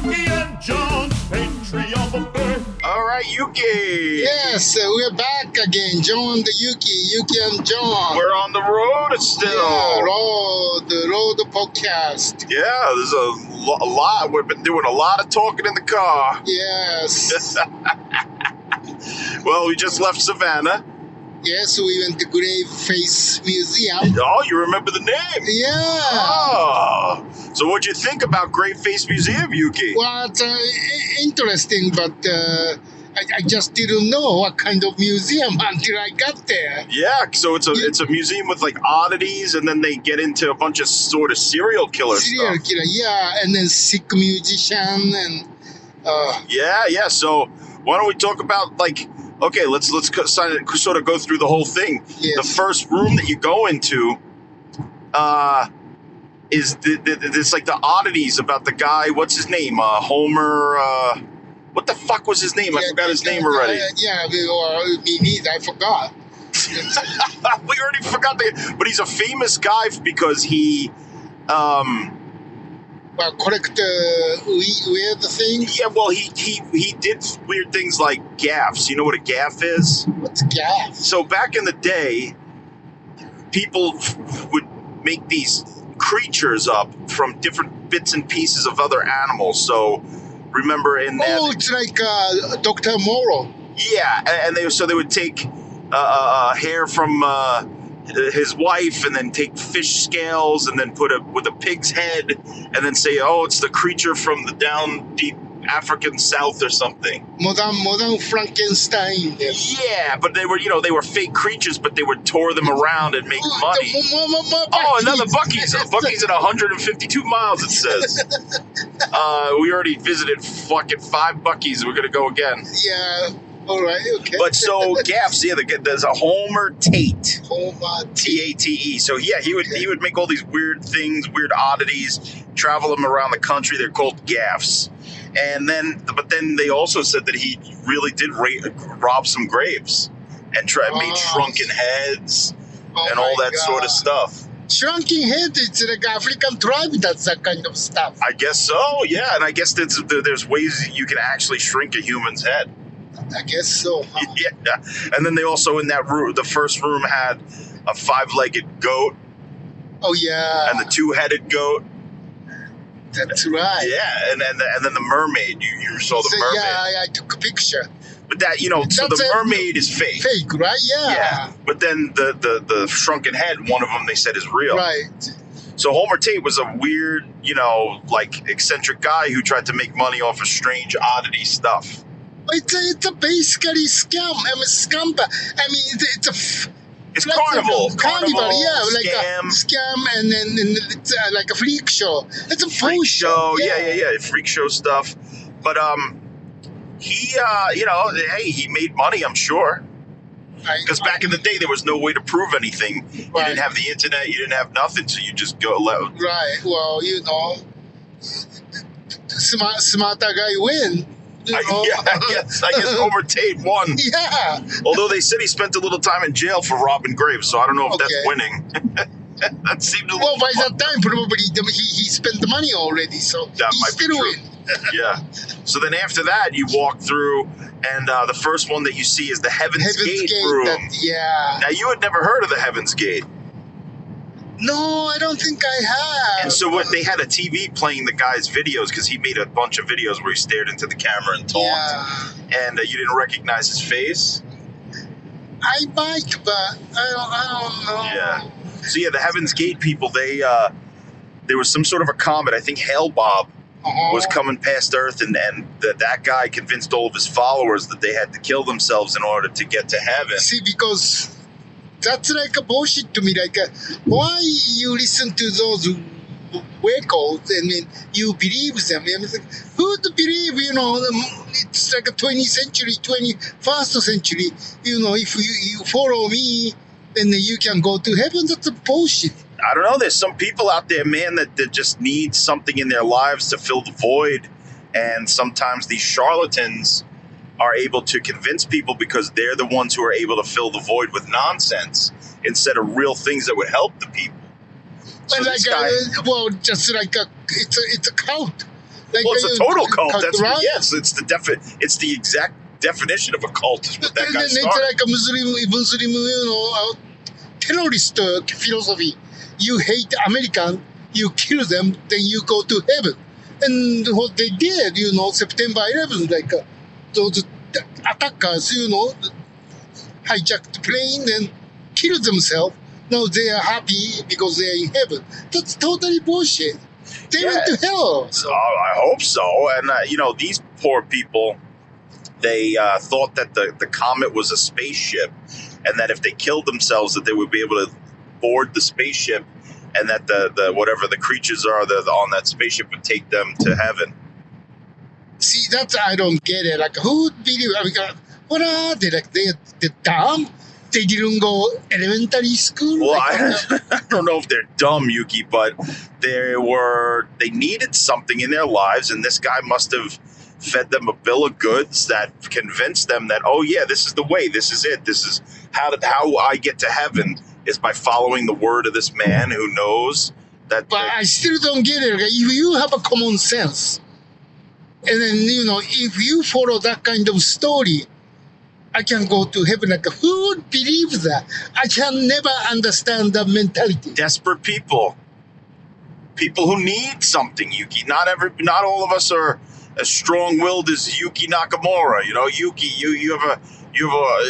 Yuki and John's Patreon for birth. All right, Yuki. Yes, we're back again. John the Yuki and John. We're on the road still. Yeah, road podcast. Yeah, there's a lot. We've been doing a lot of talking in the car. Yes. Well, we just left Savannah. Yes, we went to Graveface Museum. Oh, you remember the name? Yeah. Oh. So what'd you think about Graveface Museum, Yuki? Well, it's interesting, but I just didn't know what kind of museum until I got there. Yeah, so it's a museum with like oddities, and then they get into a bunch of sort of serial killer Serial stuff. killer, yeah, and then sick musician and. Yeah. So why don't we talk about like? Okay, let's sort of go through the whole thing. Yes. The first room that you go into is there's like the oddities about the guy. What's his name? Homer. What the fuck was his name? I forgot his name already. Me neither. I forgot. We already forgot but he's a famous guy because he. Correct weird things. Yeah, well, he did weird things like gaffes. You know what a gaffe is? What's gaff? So back in the day, people would make these creatures up from different bits and pieces of other animals. So remember in that? Oh, it's like Dr. Morrow. Yeah, and they would take hair from his wife, and then take fish scales, and then put with a pig's head, and then say, "Oh, it's the creature from the down deep African South or something." Modern Frankenstein. Yeah, but they were fake creatures, but they would tour them around and make money. Oh, another Buc-ee's. Buc-ee's at 152 miles, it says. We already visited fucking 5 Buc-ee's. We're gonna go again. Yeah. All right. Okay. But so gaffes, yeah, there's a Homer Tate. Homer Tate. So yeah, he would make all these weird things, weird oddities, travel them around the country. They're called gaffes. But then they also said that he really did rob some graves and made shrunken heads and all that sort of stuff. Shrunken head, it's like African tribe that's that kind of stuff. I guess so, yeah. And I guess there's ways that you can actually shrink a human's head. I guess so. Huh? Yeah. And then they also, in that room, the first room had a 5-legged goat. Oh, yeah. And the 2-headed goat. That's right. Yeah, and then the mermaid. You saw the mermaid. Yeah, I took a picture. But that, so the mermaid is fake. Fake, right? Yeah. Yeah. But then the shrunken head, one of them they said is real. Right. So Homer Tate was a weird, like eccentric guy who tried to make money off of strange oddity stuff. It's a basically scam. Scam. It's carnival. Yeah, like scam. A scam, and then it's like a freak show. It's a freak show. Yeah. Freak show stuff. But he, hey, he made money, I'm sure. Because back in the day, there was no way to prove anything. Right. You didn't have the internet. You didn't have nothing, so you just go. Right. Well, smarter guy win. I guess Homer Tate won. Yeah. Although they said he spent a little time in jail for robbing graves, so I don't know if that's winning. That seemed a little. Well, by that time, probably he spent the money already, so that he might still be win. Yeah. So then after that, you walk through, and the first one that you see is the Heaven's Gate room. Now, you had never heard of the Heaven's Gate. No, I don't think I have. And so they had a TV playing the guy's videos because he made a bunch of videos where he stared into the camera and talked. Yeah. And you didn't recognize his face? I might, but I don't know. Yeah. So yeah, the Heaven's Gate people, there was some sort of a comet, I think Hail Bob, was coming past Earth, and that guy convinced all of his followers that they had to kill themselves in order to get to heaven. See, because that's like a bullshit to me. Like, why you listen to those vehicles and then you believe them? It's like, who to believe? It's like a 20th century, 21st century. If you follow me, then you can go to heaven. That's a bullshit. I don't know. There's some people out there, man, that just need something in their lives to fill the void, and sometimes these charlatans are able to convince people because they're the ones who are able to fill the void with nonsense instead of real things that would help the people. So just like it's a cult. Like, Well, it's a total cult. cult, That's right? yes. It's the exact definition of a cult. Is what that And guy then it's started. like a Muslim, terrorist philosophy. You hate American, you kill them, then you go to heaven. And what they did, September 11th, like those attackers, hijacked the plane and killed themselves. Now they are happy because they are in heaven. That's totally bullshit. They went to hell. So, I hope so. And these poor people, they thought that the comet was a spaceship, and that if they killed themselves, that they would be able to board the spaceship, and that the whatever the creatures are that on that spaceship would take them to heaven. See, that's I don't get it. Like, who would believe? I mean, what are they? Like, they're dumb. They didn't go elementary school. Well, like, I don't know if they're dumb, Yuki, but they needed something in their lives, and this guy must have fed them a bill of goods that convinced them that, oh yeah, this is the way, this is it, this is how I get to heaven, is by following the word of this man who knows that. But I still don't get it. Like, if you have a common sense, and then if you follow that kind of story, I can go to heaven. Like, who would believe that? I can never understand that mentality. Desperate people who need something, Yuki. Not all of us are as strong-willed as Yuki Nakamura. Yuki, you have a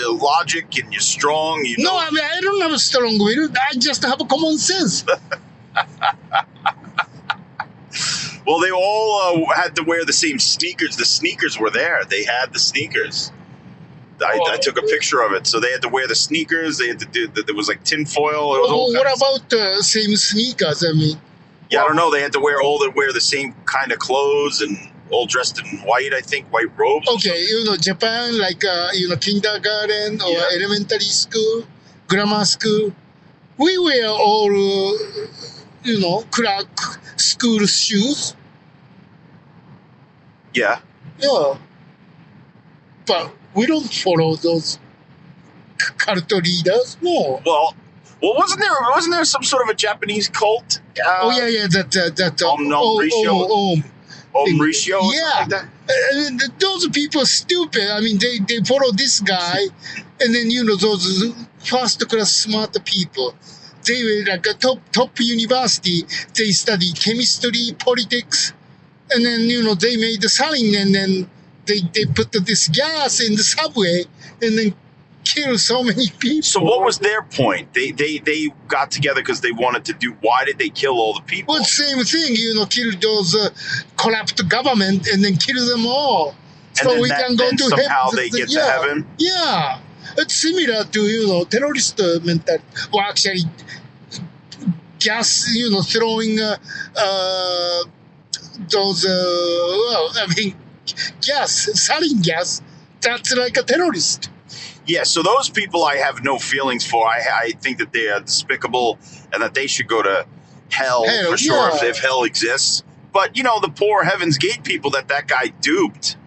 logic, and you're strong. No, I mean, I don't have a strong will. I just have a common sense. Well, they all had to wear the same sneakers. The sneakers were there. They had the sneakers. I took a picture of it. So they had to wear the sneakers. They had to do. There was like tinfoil. What about same sneakers? I mean, I don't know. They had to wear the same kind of clothes and all dressed in white. I think white robes. Okay, Japan, like kindergarten or elementary school, grammar school. We wear all school shoes. Yeah. Yeah, but we don't follow those cult leaders. No. Well, wasn't there some sort of a Japanese cult? That Mauricio. Yeah, Like that? And those people stupid. I mean, they follow this guy, and then those first class smart people. They were like a top university. They study chemistry, politics, and then they made the saline, and then they put this gas in the subway, and then kill so many people. So what was their point? They got together because they wanted to do. Why did they kill all the people? Well, same thing. Kill those corrupt government, and then kill them all. So we can go to heaven. Somehow they get to heaven. Yeah, it's similar to terrorist mentality. Well, actually, gas. Throwing those. Gas, saline gas. That's like a terrorist. Yeah, so those people I have no feelings for. I think that they are despicable and that they should go to hell for sure if hell exists. But, the poor Heaven's Gate people that guy duped,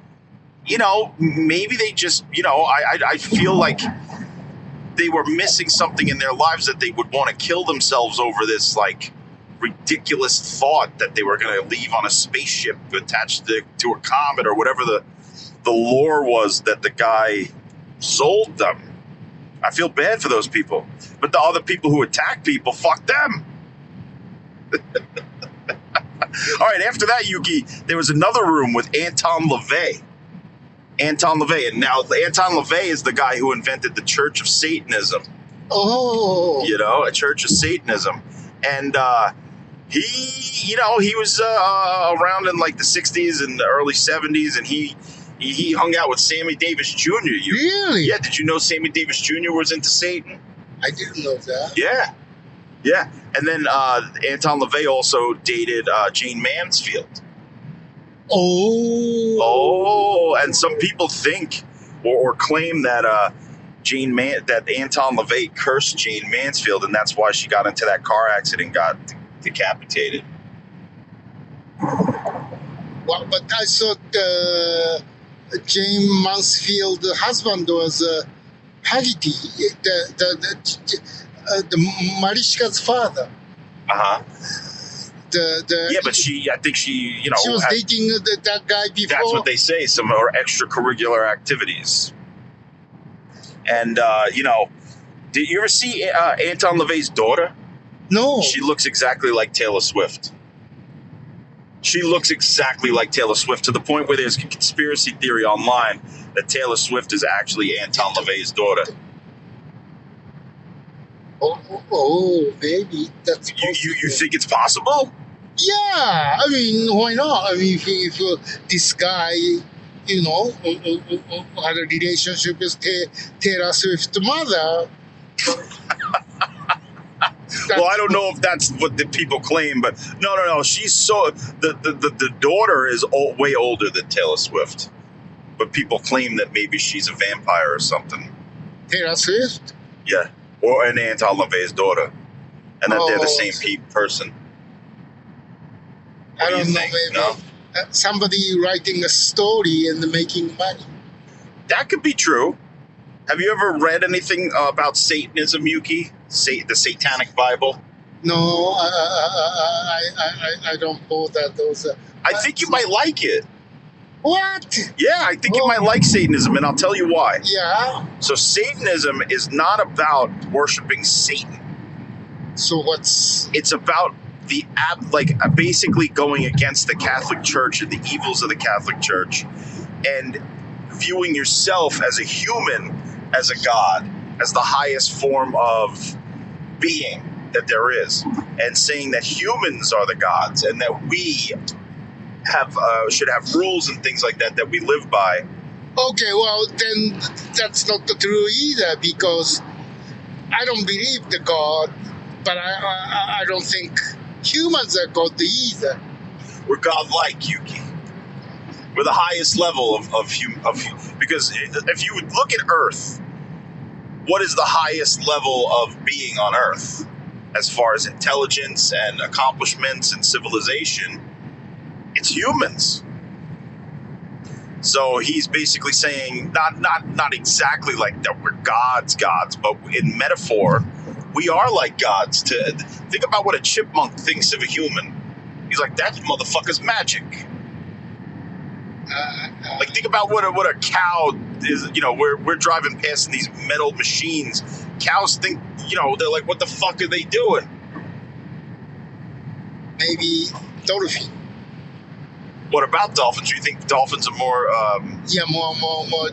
maybe they just, I feel like they were missing something in their lives that they would want to kill themselves over this, like, ridiculous thought that they were going to leave on a spaceship attached to a comet or whatever the lore was that the guy sold them. I feel bad for those people. But the other people who attack people, fuck them. All right, after that, Yuki, there was another room with Anton LaVey. And now Anton LaVey is the guy who invented the Church of Satanism. Oh. A Church of Satanism. And he was around in like the 60s and the early 70s, and he hung out with Sammy Davis Jr. Really? Yeah, did you know Sammy Davis Jr. was into Satan? I didn't know that. Yeah. And then Anton LaVey also dated Jane Mansfield. Oh. And some people think or claim that that Anton LaVey cursed Jane Mansfield, and that's why she got into that car accident and got decapitated. Well, but I thought Jane Mansfield's husband was Haggerty, the Mariska's father. Uh-huh. the Yeah, but I think she she was dating that guy before. that's what they say, some of her extracurricular activities. And, did you ever see Anton LaVey's daughter? No. She looks exactly like Taylor Swift. She looks exactly like Taylor Swift, to the point where there's a conspiracy theory online that Taylor Swift is actually Anton LaVey's daughter. Oh, maybe that's possible. You think it's possible? Yeah, I mean, why not? I mean, if this guy, had a relationship with Taylor Swift's mother. Well, I don't know if that's what the people claim, but no. She's the daughter is way older than Taylor Swift, but people claim that maybe she's a vampire or something. Taylor Swift? Yeah, or an Anton LaVey's daughter, and that they're the same person. I don't know, think? maybe No? somebody writing a story and making money. That could be true. Have you ever read anything about Satanism, Yuki? The Satanic Bible? No, I don't know that those. I think you might like it. What? Yeah, I think you might like Satanism, and I'll tell you why. Yeah. So Satanism is not about worshiping Satan. So what's? It's about basically going against the Catholic Church and the evils of the Catholic Church, and viewing yourself as a human, as a god, as the highest form of being that there is, and saying that humans are the gods and that we should have rules and things like that we live by. Okay, well then that's not true either, because I don't believe the God, but I don't think humans are God either. We're godlike, Yuki. We're the highest level of because if you would look at Earth, what is the highest level of being on Earth as far as intelligence and accomplishments and civilization? It's humans. So he's basically saying not exactly like that we're gods, but in metaphor, we are like gods. To think about what a chipmunk thinks of a human. He's like, that motherfucker's magic. Like, think about what a cow is. We're driving past these metal machines. Cows think, they're like, what the fuck are they doing? Maybe dolphin. What about dolphins? Do you think dolphins are more more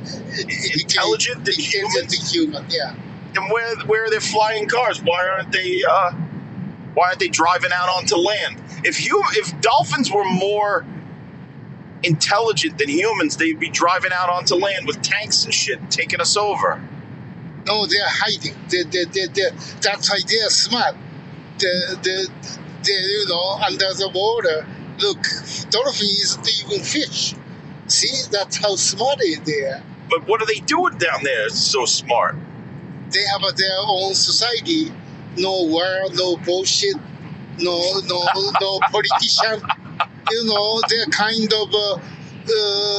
intelligent than humans? Yeah. And where are their flying cars? Why aren't they driving out onto land? If dolphins were more intelligent than humans, they'd be driving out onto land with tanks and shit, taking us over. No, they're hiding. That's why they're smart. They're under the water. Look, dolphin isn't even fish. See, that's how smart they are. But what are they doing down there? It's so smart. They have their own society. No war, no bullshit, no politician. They're kind of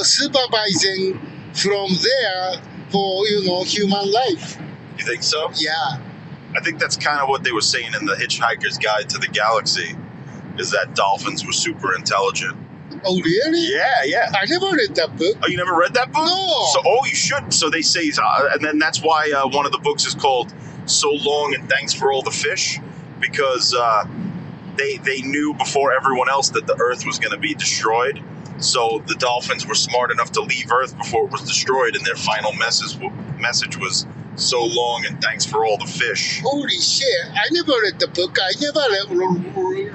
supervising from there for human life. You think so? Yeah. I think that's kind of what they were saying in the Hitchhiker's Guide to the Galaxy, is that dolphins were super intelligent. Oh, really? Yeah. I never read that book. Oh, you never read that book? No. You should. So they say, and then that's why one of the books is called So Long and Thanks for All the Fish, because they knew before everyone else that the Earth was going to be destroyed. So the dolphins were smart enough to leave Earth before it was destroyed, and their final message was, so long and thanks for all the fish. Holy shit. I never read the book. I never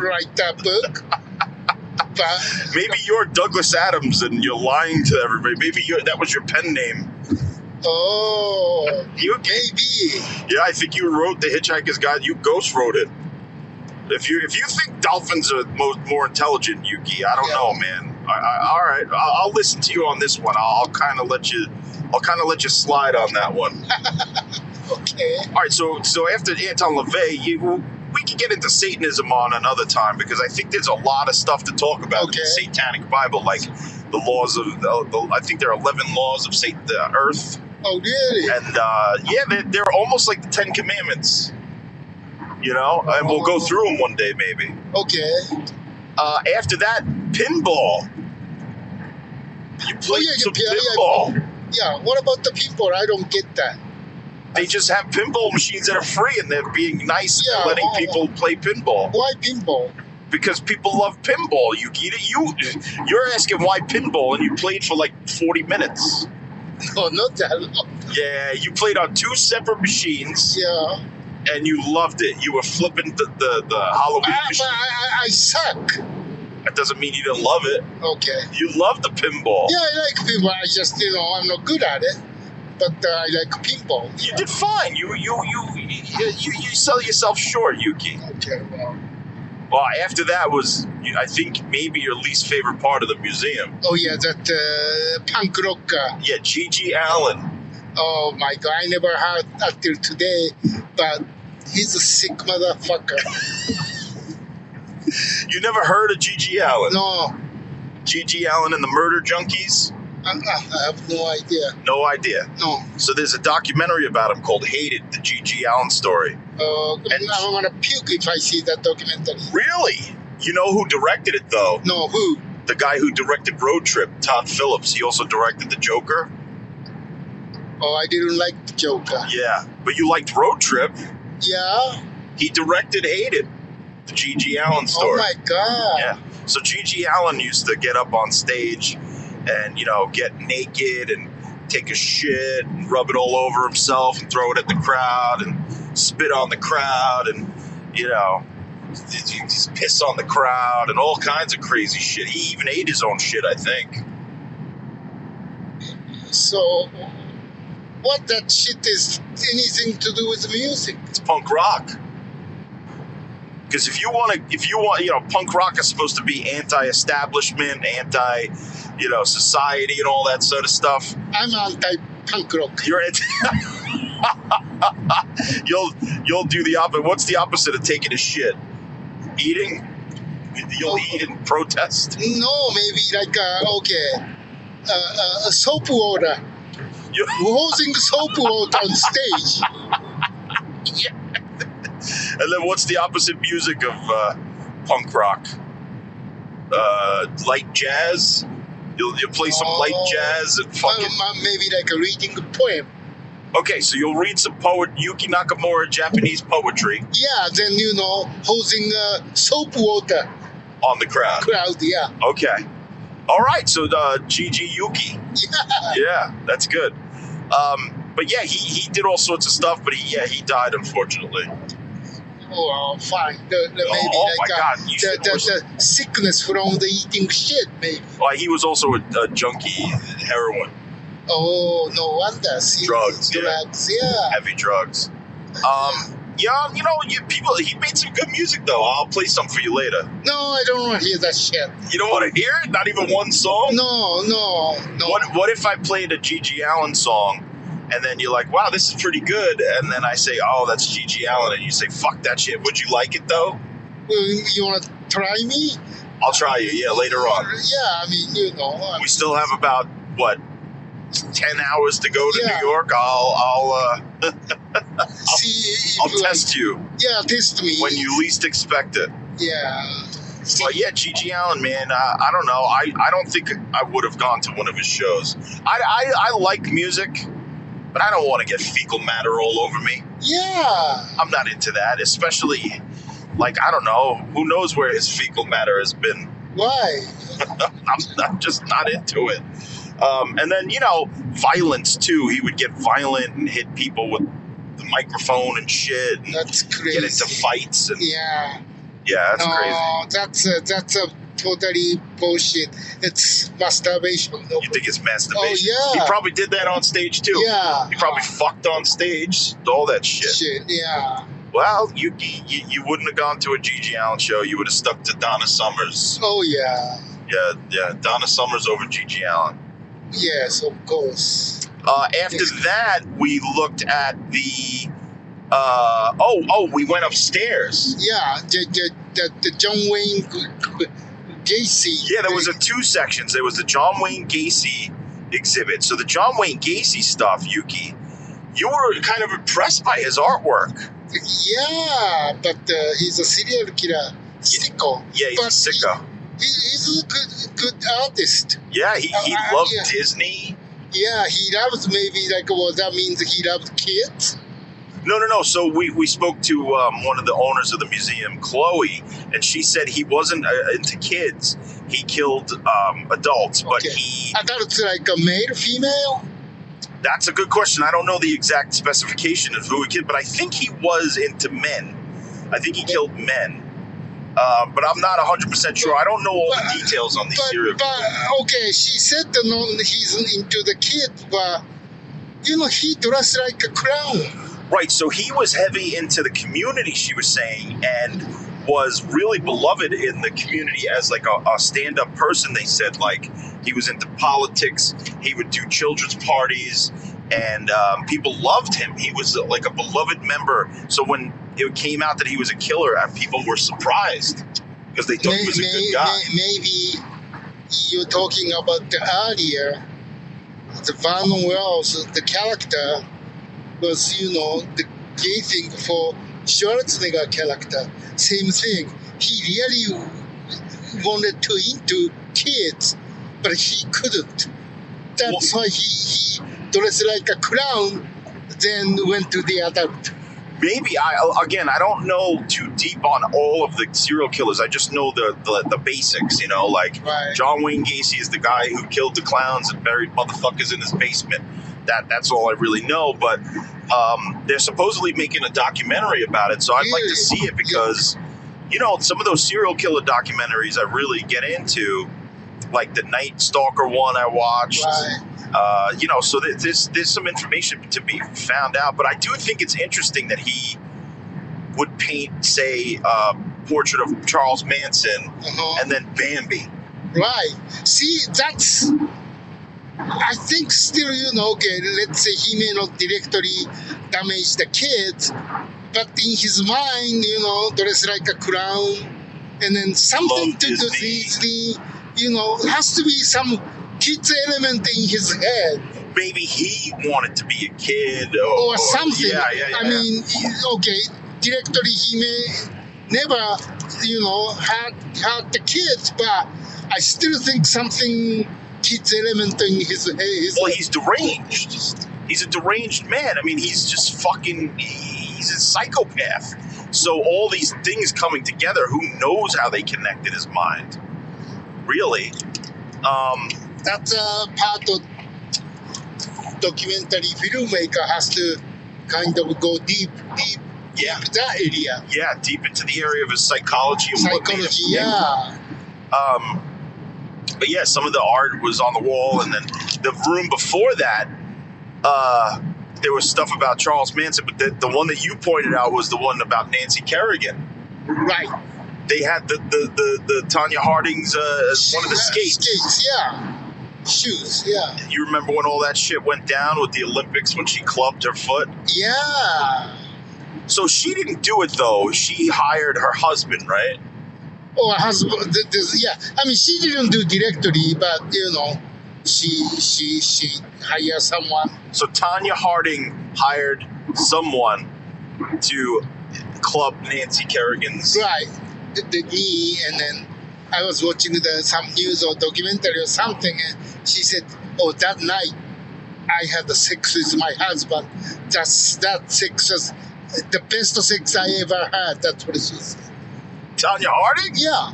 write that book. But maybe you're Douglas Adams and you're lying to everybody. Maybe that was your pen name. Oh, maybe. Yeah, I think you wrote the Hitchhiker's Guide. You ghost wrote it. If you think dolphins are more intelligent, Yuki, I don't know, man. All right, I'll listen to you on this one. I'll kind of let you slide on that one. Okay. All right. So after Anton LaVey, we could get into Satanism on another time, because I think there's a lot of stuff to talk about in the Satanic Bible, like the laws of I think there are 11 laws of the Earth. Oh, really? And they're almost like the 10 Commandments. And we'll go through them one day, maybe. Okay. After that, pinball. You played some pinball. Yeah, what about the people? I don't get that. They just have pinball machines that are free, and they're being nice and letting people play pinball. Why pinball? Because people love pinball. You're asking why pinball, and you played for like 40 minutes. No, not that long. Yeah, you played on 2 separate machines. Yeah. And you loved it. You were flipping the Halloween machine. I suck. That doesn't mean you didn't love it. Okay. You love the pinball. Yeah, I like pinball. I just, I'm not good at it. But I like pinball. You did fine. You sell yourself short, Yuki. Okay, Well, after that was, I think, maybe your least favorite part of the museum. Oh, yeah, that punk rocker. Yeah, G.G. Allen. Oh, my God. I never heard until today, but he's a sick motherfucker. You never heard of G.G. Allen? No. G.G. Allen and the Murder Junkies? I have no idea. No idea. No. So there's a documentary about him called Hated, the G.G. Allen story. I'm going to puke if I see that documentary. Really? You know who directed it, though? No, who? The guy who directed Road Trip, Todd Phillips. He also directed The Joker. Oh, I didn't like the Joker. Yeah, but you liked Road Trip. Yeah? He directed Hated, the G.G. Allen story. Oh, my God. Yeah. So G.G. Allen used to get up on stage and, get naked and take a shit and rub it all over himself and throw it at the crowd and spit on the crowd and, just piss on the crowd and all kinds of crazy shit. He even ate his own shit, I think. So, what that shit is anything to do with music? It's punk rock. Because if you want, punk rock is supposed to be anti-establishment, society and all that sort of stuff. I'm anti-punk rock. You're you'll do the opposite. What's the opposite of taking a shit? Eating? You'll eat and protest? No, maybe like a soap water. Hosing soap water on stage. Yeah. And then what's the opposite music of punk rock? Light jazz? You'll play some light jazz and fucking... Maybe like a reading a poem. Okay, so you'll read some Yuki Nakamura Japanese poetry. Yeah, then, hosing soap water. On the crowd. Yeah. Okay. All right, so G.G. Yuki. Yeah. Yeah, that's good. But yeah, he did all sorts of stuff, but he died, unfortunately. Oh, fine. Maybe my God. The sickness from the eating shit, maybe. Well, he was also a junkie, heroin. Oh, no wonder. See, drugs, yeah. Heavy drugs. Yeah, he made some good music, though. I'll play some for you later. No, I don't want to hear that shit. You don't want to hear it? Not even one song? No. What if I played a G.G. Allen song, and then you're like, wow, this is pretty good, and then I say, oh, that's G.G. Allen, and you say, fuck that shit. Would you like it, though? You want to try me? I'll try you, yeah, later on. Yeah, I mean, We still have about, 10 hours to go to New York? I'll test you. Yeah, test me. When you least expect it. Yeah. But yeah, G.G. Allen, man, I don't know. I don't think I would have gone to one of his shows. I like music, but I don't want to get fecal matter all over me. Yeah. I'm not into that, especially, I don't know. Who knows where his fecal matter has been? Why? I'm just not into it. And then, violence, too. He would get violent and hit people with the microphone and shit. And that's crazy. Get into fights. And, yeah. Yeah, that's crazy. That's a totally bullshit. It's masturbation. No. You think it's masturbation? Oh, yeah. He probably did that on stage, too. Yeah. He probably fucked on stage. All that shit. Yeah. Well, you wouldn't have gone to a G.G. Allen show. You would have stuck to Donna Summers. Oh, yeah. Yeah. Donna Summers over G.G. Allen. Yes, of course. After that, we looked at the... we went upstairs. Yeah, the John Wayne Gacy. Yeah, there was 2 sections. There was the John Wayne Gacy exhibit. So the John Wayne Gacy stuff, Yuki, you were kind of impressed by his artwork. Yeah, but he's a serial killer sicko. Yeah, he's But a sicko. He's a good artist. Yeah, he loved yeah. Disney. Yeah, he loves maybe like well that means he loves kids. No. So we spoke to one of the owners of the museum, Chloe, and she said he wasn't into kids. He killed adults, but he... Adults like a male, female? That's a good question. I don't know the exact specification of who he killed, but I think he was into men. I think he killed men. But I'm not 100% sure. I don't know all the details on these serial killers. But, okay, she said that no, he's into the kids, but, you know, he dressed like a clown. Right, so he was heavy into the community, she was saying, and was really beloved in the community as like a stand-up person. They said like he was into politics, he would do children's parties, and people loved him. He was like a beloved member. So when it came out that he was a killer, people were surprised because they thought he was a good guy. Maybe you're talking about the earlier, the Vernon Wells, the character was, you know, the gay thing for Schwarzenegger character. Same thing. He really wanted to into kids, but he couldn't. That's why he dressed like a clown, then went to the adult. Maybe I don't know too deep on all of the serial killers. I just know the basics, you know, like Right. John Wayne Gacy is the guy who killed the clowns and buried motherfuckers in his basement. That's all I really know. But they're supposedly making a documentary about it, so I'd like to see it because, you know, some of those serial killer documentaries I really get into, like the Night Stalker one I watched. Right. You know, so there's some information to be found out, but I do think it's interesting that he would paint, say, a portrait of Charles Manson and then Bambi. Right. See, that's, I think still, you know, okay, let's say he may not directly damage the kids, but in his mind, you know, dress like a clown, and then something Love to do Disney. Disney, you know, has to be some kids element in his head. Maybe he wanted to be a kid Or something. Yeah. I mean, okay, directly he may never, you know, had the kids, but I still think something kids element in his Well, he's deranged. He's a deranged man. I mean, he's just fucking, he's a psychopath. So all these things coming together, who knows how they connect in his mind? Really? That's a part of documentary filmmaker has to kind of go deep Yeah. into that area. Yeah, deep into the area of his psychology. And what made him Psychology, tick. yeah. But yeah, some of the art was on the wall, and then the room before that, there was stuff about Charles Manson, but the one that you pointed out was the one about Nancy Kerrigan. Right. They had the Tanya Harding's one of the skates. Skates, yeah. Shoes, yeah. You remember when all that shit went down with the Olympics when she clubbed her foot? Yeah. So she didn't do it though. She hired her husband, right? Or husband, yeah. I mean, she didn't do directly, but, you know, she hired someone. So Tanya Harding hired someone to club Nancy Kerrigan's. Right. The knee, and then I was watching some news or documentary or something, and she said, "Oh, that night I had the sex with my husband. That sex was the best sex I ever had." That's what she said. Tanya Harding? Yeah.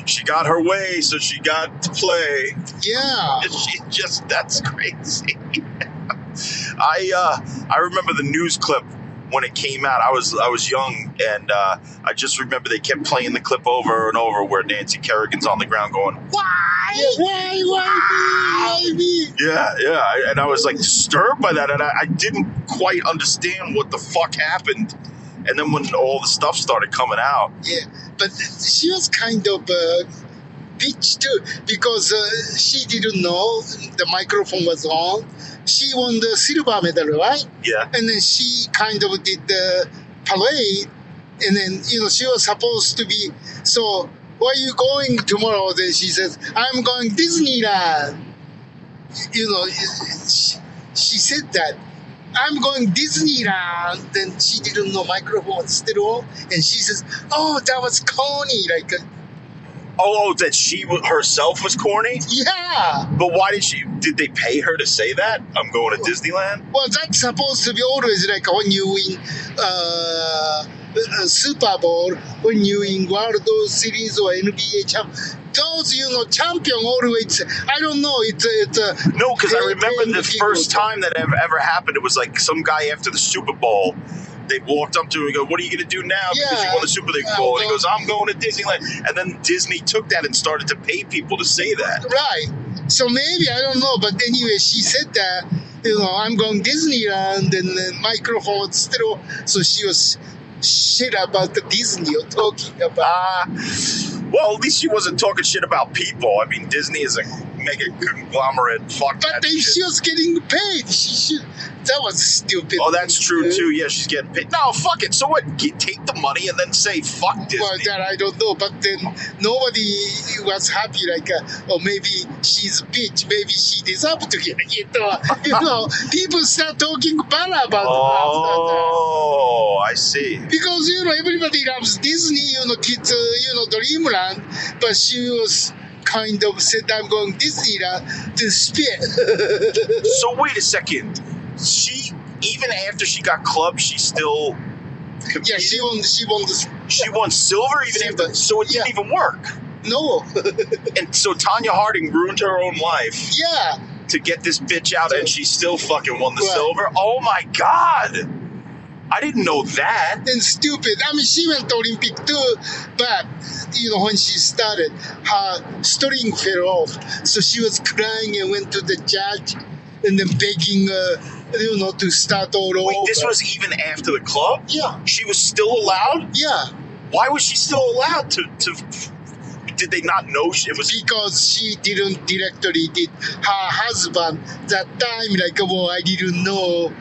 She got her way, so she got to play. Yeah. She just, that's crazy. I remember the news clip when it came out. I was young, and I just remember they kept playing the clip over and over where Nancy Kerrigan's on the ground going, "Why? Yeah, why me? Yeah. And I was like disturbed by that, and I didn't quite understand what the fuck happened. And then when all the stuff started coming out, Yeah, but she was kind of a bitch too, because she didn't know the microphone was on. She won the silver medal, right? yeah, And then she kind of did the parade, and then, you know, she was supposed to be, so, where are you going tomorrow? Then she says, I'm going Disneyland. You know, she said that. I'm going Disneyland. Then she didn't know microphone was still on, and she says, "Oh, that was corny." Like, Oh, that she herself was corny? yeah. But why did they pay her to say that? I'm going to Disneyland? Well, that's supposed to be always like when you win Super Bowl, when you win World Series or NBA champ. Those, champion always. I don't know. It's No, because I remember the people. first time that ever happened, it was like some guy after the Super Bowl. They walked up to him and go, "What are you going to do now? Because you Yeah. won the Super Bowl." And he goes, "I'm going to Disneyland." And then Disney took that and started to pay people to say that. Right. So maybe, I don't know, but anyway, she said that, I'm going Disneyland, and the microphone still, so she was shit about the Disney or talking about. Well, at least she wasn't talking shit about people. I mean, Disney is a mega conglomerate. Fuck But that if shit. she was getting paid, she should. That was stupid. Oh, that's true too. Yeah, she's getting paid. No, fuck it. So what? Take the money and then say fuck Disney. Well, that I don't know, but then nobody was happy. Like, or maybe she's a bitch. Maybe she deserves to get it. Or, people start talking bad about her after that. Oh, I see. Because everybody loves Disney, kids, Dreamland, but she was kind of said, "I'm going Disneyland to spit." So wait a second. She, even after she got clubbed, she still competed? Yeah, she won the. She won silver even Silver. after, so it didn't Yeah. even work. No. And so Tanya Harding ruined her own life Yeah. to get this bitch out, and she still fucking won the Right. silver. Oh my god, I didn't know that. And stupid. I mean, she went to Olympic too, but when she started, her string fell off, so she was crying and went to the judge, and then begging, to start all over. Wait, this was even after the club? Yeah, She was still allowed? yeah. Why was she still allowed to did they not know it was? Because she didn't directly did her husband that time. Like, well, I didn't know.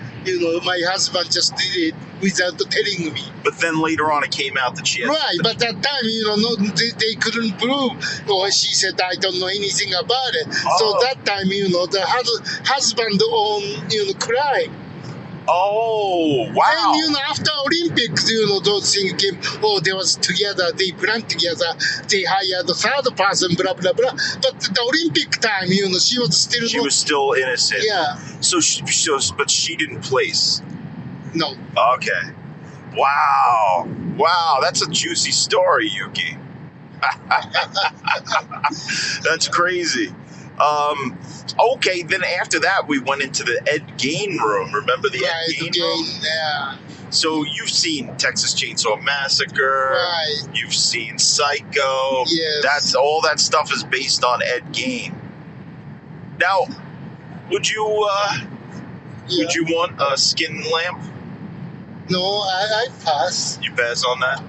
My husband just did it without telling me. But then later on, it came out that she had. Right, but that time, no, they couldn't prove. Or she said, "I don't know anything about it." Oh. So that time, the husband cried. Oh wow! And after Olympics, those things came. Oh, they was together. They planned together. They hired the third person. Blah blah blah. But the Olympic time, she was still. She was still innocent. Yeah. So but she didn't place. No. Okay. Wow. Wow, that's a juicy story, Yuki. That's crazy. Okay, then after that we went into the Ed Gein room. Remember the Ed Gein room? Yeah. So you've seen Texas Chainsaw Massacre. Right. You've seen Psycho. Yes. That's all that stuff is based on Ed Gein. Now, would you want a skin lamp? No, I pass. You pass on that?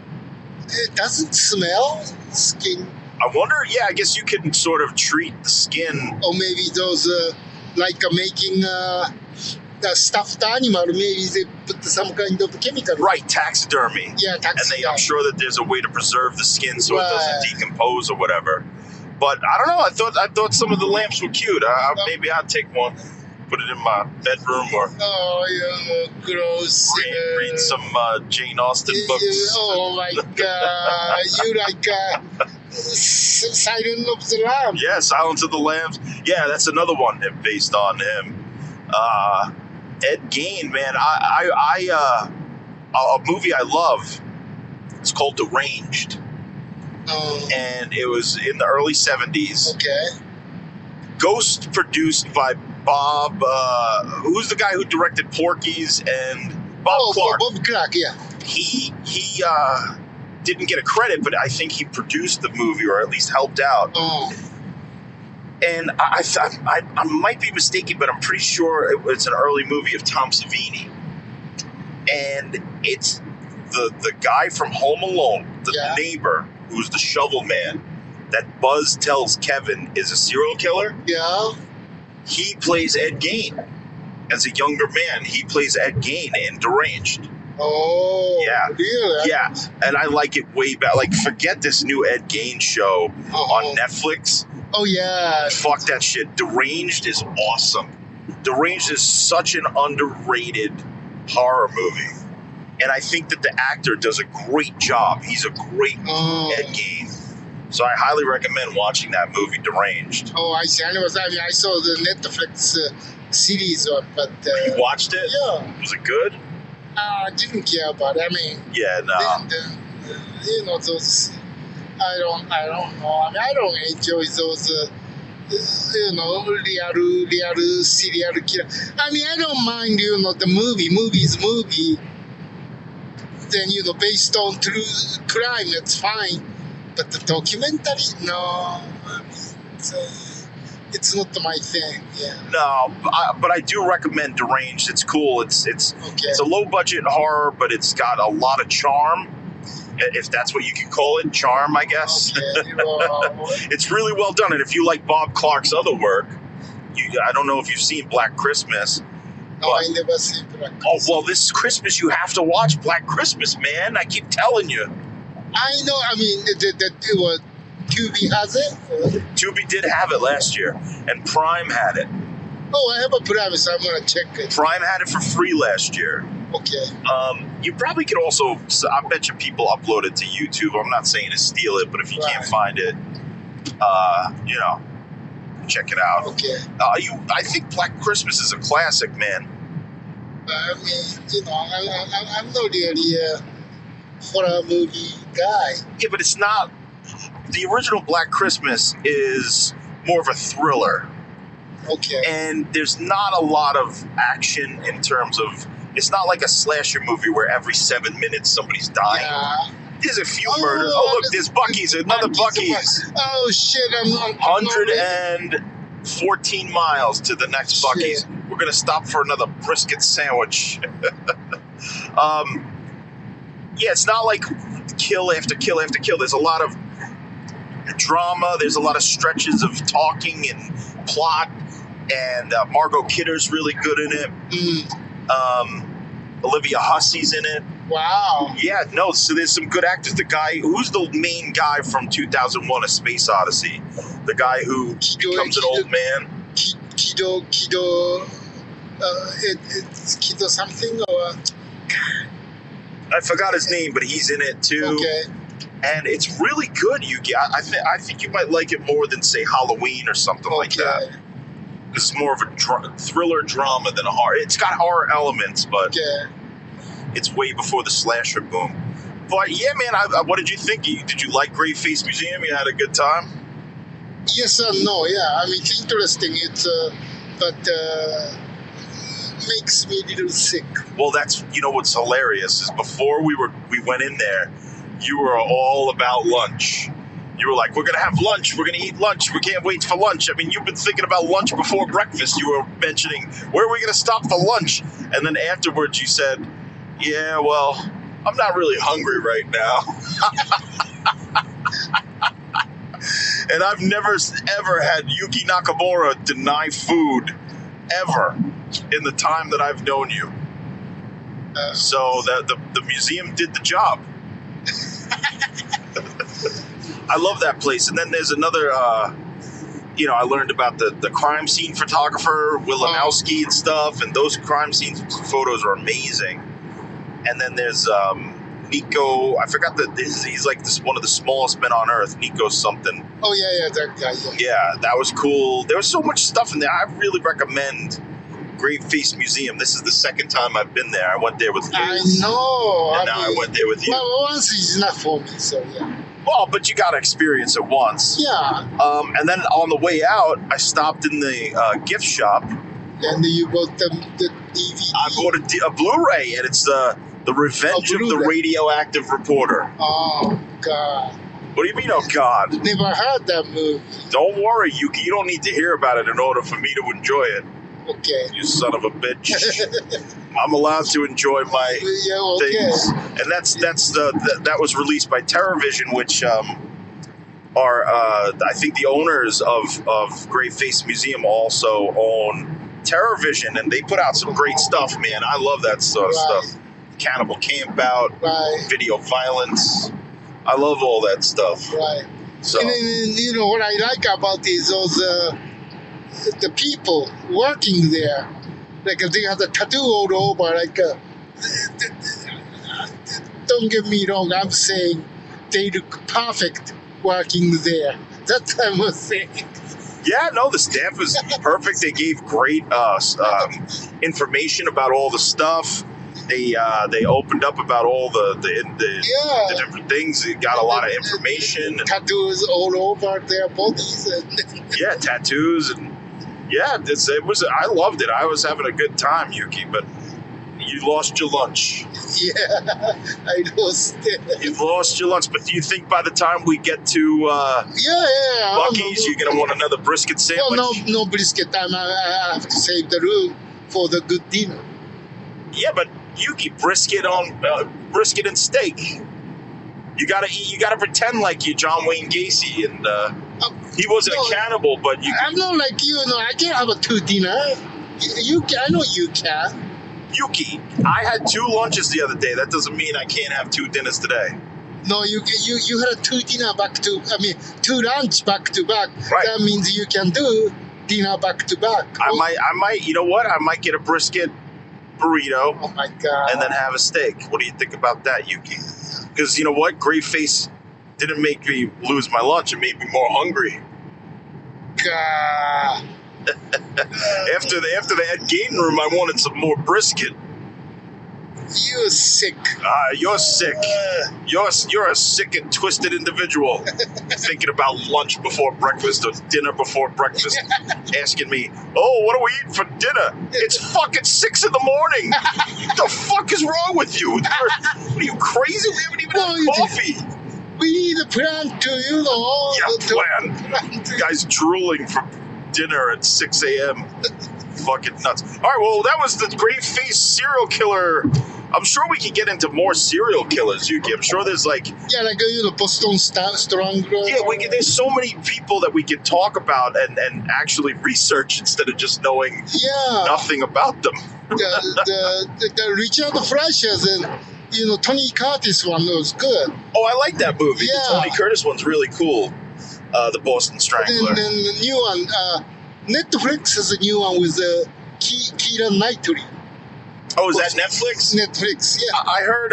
It doesn't smell skin. I wonder, I guess you can sort of treat the skin. Or maybe those making the stuffed animal. Maybe they put some kind of chemical. Right, taxidermy. Yeah, And taxidermy. I'm sure that there's a way to preserve the skin so it Right. doesn't decompose or whatever. But I don't know. I thought some of the lamps were cute. Maybe I'd take one, put it in my bedroom, or Oh, yeah, gross. read some Jane Austen books. Oh my God! You like Silence of the Lambs? Yeah, Silence of the Lambs. Yeah, that's another one based on him. Ed Gein, man. A movie I love. It's called Deranged, Oh, and it was in the early 70s. okay. Ghost produced by Bob. Who's the guy who directed Porky's and Bob Clark? Bob Clark, yeah. He didn't get a credit, but I think he produced the movie, or at least helped out. Oh, And I might be mistaken, but I'm pretty sure it's an early movie of Tom Savini. And it's the guy from Home Alone, the Yeah. neighbor, who's the shovel man, that Buzz tells Kevin is a serial killer. yeah. He plays Ed Gein. As a younger man, he plays Ed Gein in Deranged. Oh, Yeah. really? Yeah, and I like it way back. Like, forget this new Ed Gein show Oh. on Netflix. Oh, yeah. Fuck that shit. Deranged is awesome. Deranged is such an underrated horror movie. And I think that the actor does a great job. He's a great Ed Gein. So I highly recommend watching that movie, Deranged. Oh, I see. I saw the Netflix series one, but You watched it? yeah, Was it good? I didn't care about it. I mean, Yeah, no. you know, those. I don't know. I mean, I don't enjoy those. You know, real serial killer. I mean, I don't mind. You know, the movie is movie. Then you know, based on true crime, that's fine. But the documentary, no. I mean, it's not my thing. Yeah. No, but I do recommend Deranged. It's cool. It's a low budget horror, but it's got a lot of charm, if that's what you can call it. Charm, I guess. Okay. Well, It's really well done. And if you like Bob Clark's other work, I don't know if you've seen Black Christmas. no, I never seen Black Oh, Christmas. well, this Christmas you have to watch Black Christmas, man. I keep telling you. I know. I mean, what QB has it. Tubi did have it last year, and Prime had it. Oh, I have a Prime, so I'm gonna check it. Prime had it for free last year. Okay. You probably could also, I bet you people upload it to YouTube. I'm not saying to steal it, but if you can't find it, you know, check it out. Okay. I think Black Christmas is a classic, man. I mean, you know, I'm not really a horror movie guy. Yeah, but it's not. The original Black Christmas is more of a thriller, Okay. and there's not a lot of action in terms of. It's not like a slasher movie where every 7 minutes somebody's dying. Yeah. There's a few murders. Oh, look, there's Buc-ee's. Another Buc-ee's. Oh shit! I'm not 114 miles to the next Shit. Buc-ee's. We're gonna stop for another brisket sandwich. Yeah, it's not like kill after kill after kill. There's a lot of drama. There's a lot of stretches of talking and plot. And Margot Kidder's really good in it. Olivia Hussey's in it. Wow. Yeah, no, so there's some good actors. The guy, who's the main guy from 2001, A Space Odyssey? The guy who becomes an old man. Kido, it's Kido something or? I forgot his name, but he's in it too. Okay. And it's really good, Yuki. I think you might like it more than, say, Halloween or something like that. It's more of a thriller drama than a horror. It's got horror elements, but it's way before the slasher boom. But yeah, man, what did you think? Did you like Graveface Museum? You had a good time? Yes and no. Yeah, I mean it's interesting. It's but makes me a little sick. Well, that's what's hilarious is before we went in there, you were all about lunch. You were like, we're gonna have lunch. We're gonna eat lunch. We can't wait for lunch. I mean, you've been thinking about lunch before breakfast. You were mentioning where are we gonna stop for lunch, and then afterwards you said, yeah, well, I'm not really hungry right now. And I've never ever had Yuki Nakamura deny food ever in the time that I've known you. So the museum did the job. I love that place. And then there's another, I learned about the crime scene photographer, Wilanowski and stuff, and those crime scene photos are amazing. And then there's Nico, I forgot he's like one of the smallest men on earth, Nico something. Oh, yeah, that guy. Yeah, that was cool. There was so much stuff in there. I really recommend Graveface Museum. This is the second time I've been there. I went there with Liz. I know. And now I went there with you. Well, once is enough for me, so yeah. Well, but you got to experience it once. Yeah. And then on the way out, I stopped in the gift shop. And you bought the DVD. I bought a Blu-ray, and it's the Revenge of the Radioactive Reporter. Oh, God. What do you mean, oh, God? Never heard that movie. Don't worry, Yuki. You don't need to hear about it in order for me to enjoy it. Okay. You son of a bitch. I'm allowed to enjoy my things. And that was released by TerrorVision, which are I think the owners of Graveface Museum also own TerrorVision, and they put out some great stuff, man. I love that sort of stuff. Cannibal Campout, video violence. I love all that stuff. Right. So, and then, what I like about these those the people working there, like they have a tattoo all over. Like, don't get me wrong. I'm saying they look perfect working there. That's what I'm saying. Yeah, no, the staff was perfect. They gave great information about all the stuff. They opened up about all the different things. They got a lot of information. Tattoos all over their bodies. Yeah, tattoos and it was. I loved it. I was having a good time, Yuki. But you lost your lunch. Yeah, I lost it. You lost your lunch. But do you think by the time we get to Buc-ee's, you're gonna want another brisket sandwich? No brisket. I have to save the room for the good dinner. Yeah, but Yuki, brisket and steak. You gotta eat. You gotta pretend like you're John Wayne Gacy, and he wasn't a cannibal, but you. I'm not like you. No, I can't have a two dinner. I know you can. Yuki, I had 2 lunches the other day. That doesn't mean I can't have 2 dinners today. No, you had 2 dinner two lunch back to back. Right. That means you can do dinner back to back. I might. You know what? I might get a brisket burrito. Oh my god. And then have a steak. What do you think about that, Yuki? Because you know what? Graveface didn't make me lose my lunch. It made me more hungry. God. After the Ed Gaten room, I wanted some more brisket. You're sick. You're sick. You're a sick and twisted individual. Thinking about lunch before breakfast or dinner before breakfast. Asking me, oh, what are we eating for dinner? It's fucking 6 in the morning. What the fuck is wrong with you? What are you, crazy? We haven't even had coffee. We need a plan to, plan. Guy's drooling for dinner at 6 a.m. Fucking nuts. All right, well, that was the Graveface serial killer. I'm sure we can get into more serial killers, Yuki. I'm sure there's like Boston Strangler. Yeah, there's so many people that we can talk about and actually research instead of just knowing nothing about them. the Richard Flashers and Tony Curtis one was good. Oh, I like that movie. Yeah. The Tony Curtis one's really cool. The Boston Strangler. And then the new one, Netflix has a new one with Keira Knightley. Oh, is that Netflix? Netflix, yeah. I heard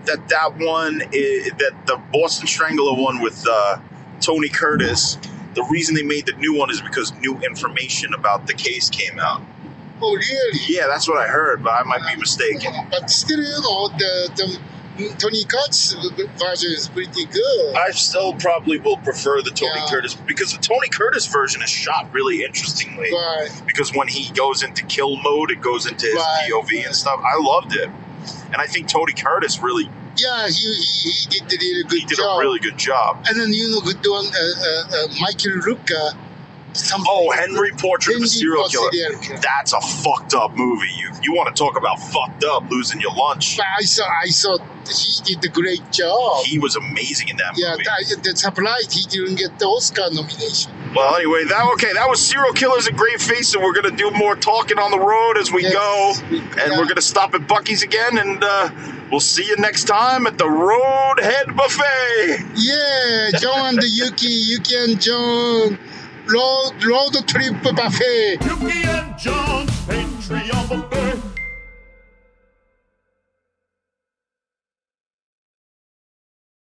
that one that the Boston Strangler one with Tony Curtis. The reason they made the new one is because new information about the case came out. Oh, really? Yeah, that's what I heard, but I might be mistaken. But still, the Tony Curtis version is pretty good. I still probably will prefer the Tony Curtis, because the Tony Curtis version is shot really interestingly. Right. Because when he goes into kill mode, it goes into his POV and stuff. I loved it. And I think Tony Curtis really... Yeah, he did a really good job. He did a really good job. And then, good one, Michael Rooker. Henry Portrait of a Serial Killer. That's a fucked up movie. You want to talk about fucked up, losing your lunch. But I saw he did a great job. He was amazing in that movie. Yeah, that's surprised he didn't get the Oscar nomination. Well, anyway, that was Serial Killers at Graveface, and we're going to do more talking on the road as we go. And we're going to stop at Buc-ee's again, and we'll see you next time at the Roadhead Buffet. Yeah, John and Yuki and John. Road trip buffet. Yuki and John's Pantry on the Bay.